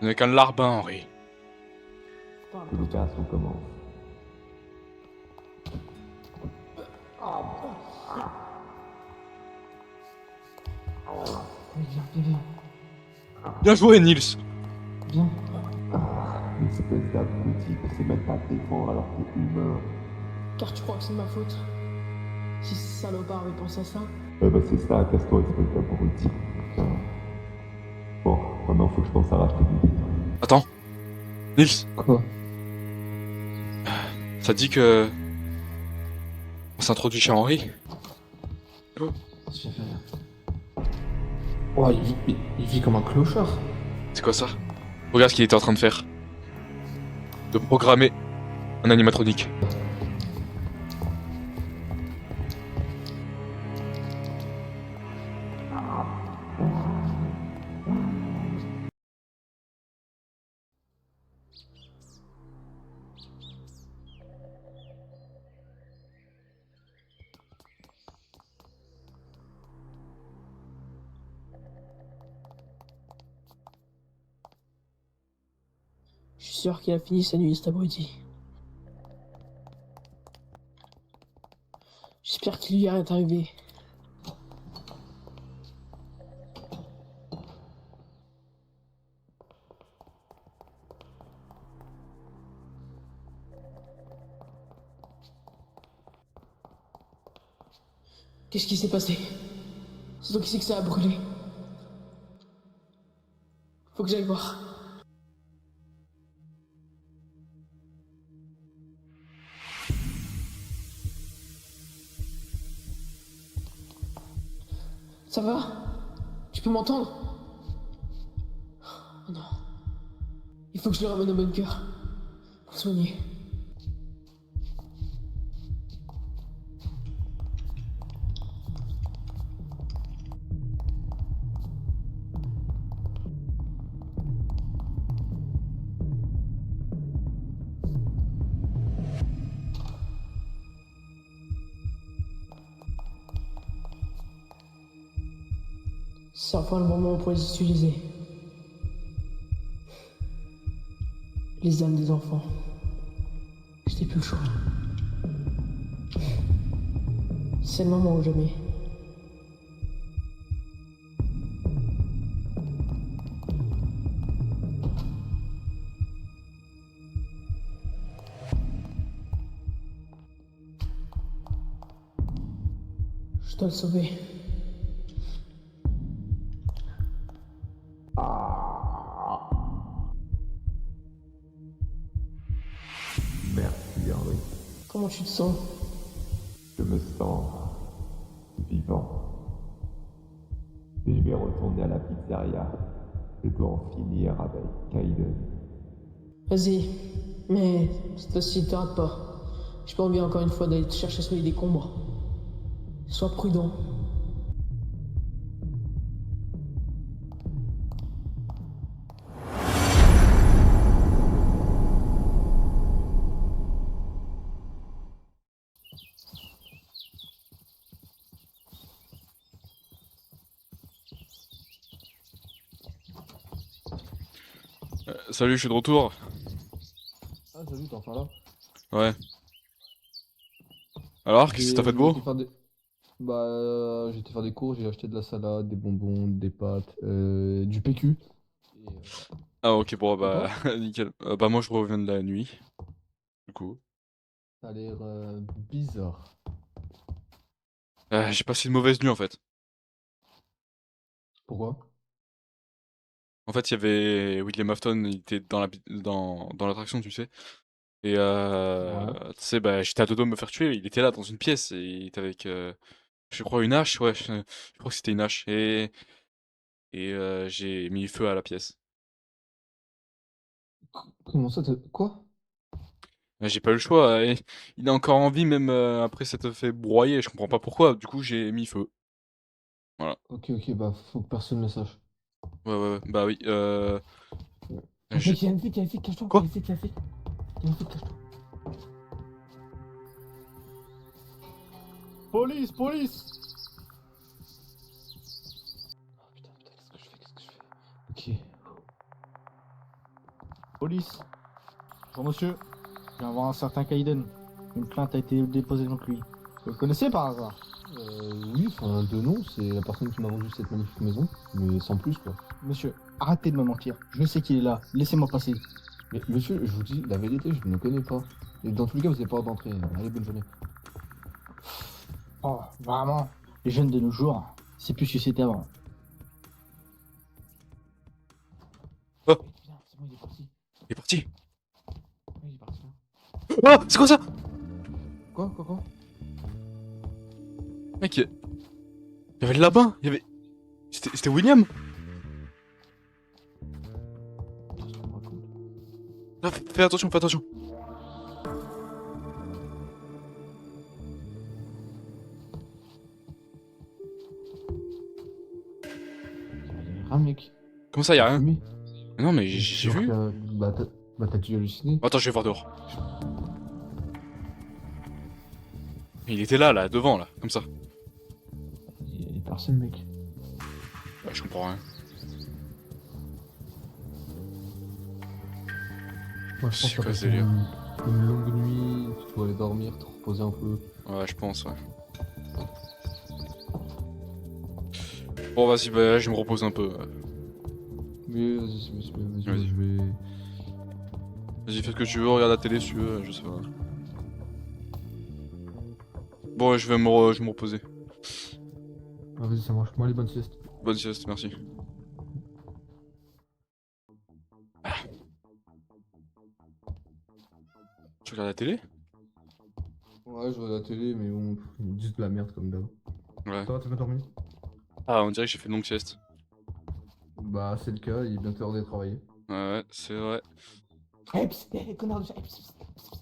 Ce n'est qu'un larbin, Henri. Que l'opération commence. Viens, viens, viens. Bien joué, Nils. Viens. Espèce d'abruti qui sait même pas te défendre alors que t'es humain. Car tu crois que c'est de ma faute. Si ce salopard avait pensé à ça. Bah c'est ça, casse-toi, espèce d'abruti. Putain. Bon, maintenant faut que je pense à racheter du livre. Attends. Nils, Quoi? ça dit que... On s'introduit chez Henri? J'ai fait rien. Oh, il vit comme un clochard. C'est quoi ça? Regarde ce qu'il était en train de faire. De programmer un animatronique. Je suis sûr qu'il a fini sa nuit, cet abruti. J'espère qu'il lui est rien arrivé. Qu'est-ce qui s'est passé? C'est toi qui sais que ça a brûlé. Faut que j'aille voir. Ça va? Tu peux m'entendre? Oh non. Il faut que je le ramène au bunker. Pour le soigner. C'est enfin le moment pour les utiliser. Les âmes des enfants. Je n'ai plus le choix. C'est le moment ou jamais. Je dois le sauver. Merci Henri. Comment tu te sens? Je me sens vivant. Et je vais retourner à la pizzeria. Je dois en finir avec Kaiden. Vas-y. Mais cette fois-ci, te rate pas. J'ai pas envie encore une fois d'aller te chercher sous les décombres. Sois prudent. Salut, je suis de retour. Ah, salut, t'es enfin là. Ouais. Alors, qu'est-ce que t'as fait de J'ai beau? été faire des... j'ai été faire des cours, j'ai acheté de la salade, des bonbons, des pâtes, du PQ. Ah ok, bon Et bah toi? nickel. Bah moi je reviens de la nuit, du coup. Ça a l'air bizarre. J'ai passé une mauvaise nuit en fait. Pourquoi? En fait, il y avait William Afton, il était dans l'attraction, tu sais. Et Ouais. tu sais, bah j'étais à deux doigts de me faire tuer. Il était là dans une pièce et il était avec, je crois, une hache. Ouais, je crois que c'était une hache. Et j'ai mis feu à la pièce. Comment ça, quoi? J'ai pas eu le choix. Et il est encore en vie même après s'être fait broyer. Je comprends pas pourquoi. Du coup, j'ai mis feu. Voilà. Ok, ok, bah faut que personne ne sache. Ouais, ouais, ouais. Bah oui. Je- Mec, il y a une flic, il y a une flic, cache-toi. Il y a Quoi? une flic, il y a une flic. Il y a une flic, cache-toi. Police, police! Oh putain, putain, qu'est-ce que je fais? Qu'est-ce que je fais? Ok. Police. Bonjour monsieur. Je viens voir un certain Kaiden. Une plainte a été déposée contre lui. Vous le connaissez par hasard? Oui, enfin, de nom, c'est la personne qui m'a vendu cette magnifique maison, mais sans plus, quoi. Monsieur, arrêtez de me mentir. Je sais qu'il est là. Laissez-moi passer. Mais monsieur, je vous dis la vérité, je ne le connais pas. Et dans tous les cas, vous n'avez pas ordre d'entrer. Allez, bonne journée. Oh, vraiment? Les jeunes de nos jours, c'est plus ce que c'était avant. Oh. Viens, c'est bon, il est parti. Il est parti. Oui, il est parti. Ah, c'est quoi ça? Quoi? Mec, il y avait le lapin, il y avait... C'était William? Qu'est-ce qu'on me raconte? Là, fais attention, fais attention. Ah, mec. Comment ça, y a rien? Fumé. Non, mais j'ai vu. T'as dû halluciner. Attends, je vais voir dehors. Il était là, devant, là, comme ça. Il y a personne, mec. Ouais, je comprends rien. Moi, C'est je pense quoi que ce délire? une longue nuit, tu dois aller dormir, te reposer un peu. Ouais, je pense, ouais. Bon, vas-y, bah, je me repose un peu. Mais vas-y, Vas-y. je vais... Vas-y, fais ce que tu veux, regarde la télé si tu veux, je sais pas. Bon, je vais me reposer. Ah, vas-y, ça marche. Moi, allez, bonne sieste. Bonne sieste, merci. Ah. Tu regardes la télé? Ouais, je regarde la télé, mais bon, ils me disent de la merde comme d'hab. Ouais. Toi, t'as bien dormi? Ah, on dirait que j'ai fait une longue sieste. Bah, c'est le cas, il est bientôt l'heure de travailler. Ouais, c'est vrai. Eh, psst, connard de chat.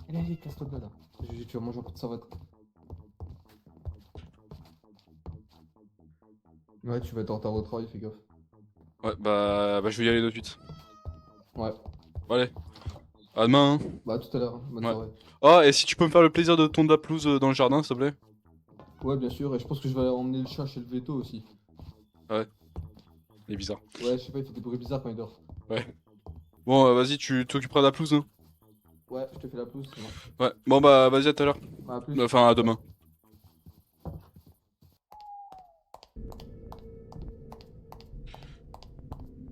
Allez, casse-toi de là. Tu vas manger un peu de savate. Ouais, tu vas être en retard au travail, fais gaffe. Ouais, bah je vais y aller de suite. Ouais. Bon, allez. À demain, hein. Bah, à tout à l'heure, hein. Bonne Ouais. soirée. Oh, et si tu peux me faire le plaisir de tondre la pelouse dans le jardin, s'il te plaît? Ouais, bien sûr, et je pense que je vais aller emmener le chat chez le veto aussi. Il est bizarre. Ouais, je sais pas, il fait des bruits bizarres quand il dort. Bon, vas-y, tu t'occuperas de la pelouse, hein. Ouais, je te fais la pelouse, c'est bon. Ouais, bon bah vas-y, à tout à l'heure. Bah, à plus. Enfin, à demain.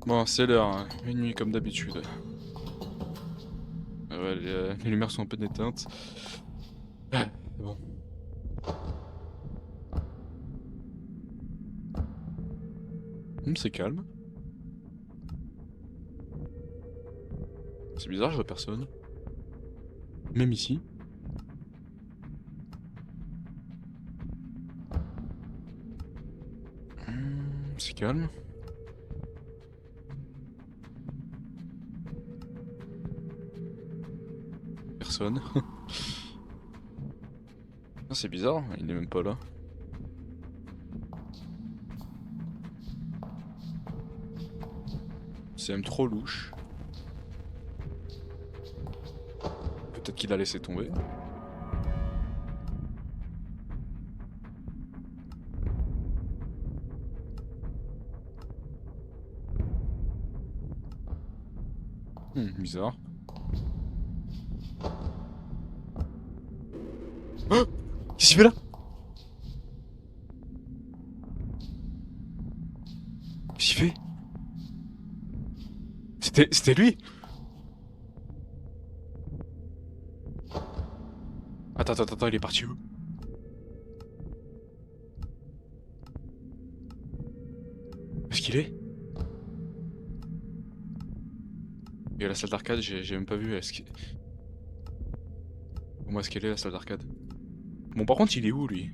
Bon, c'est l'heure, hein. Une nuit comme d'habitude. Ouais, les lumières sont un peu éteintes. Ah, c'est bon. C'est calme. C'est bizarre, je vois personne. Même ici. C'est calme. Personne. Ah, c'est bizarre, il est même pas là. C'est même trop louche. Peut-être qu'il a laissé tomber. Bizarre. Oh, qu'est-ce qu'il fait là? Qu'est-ce qu'il fait? C'était lui? Attends, il est parti où? Où est-ce qu'il est? Il y a la salle d'arcade, j'ai même pas vu. Comment est-ce qu'elle est la salle d'arcade? Bon, par contre, il est où lui?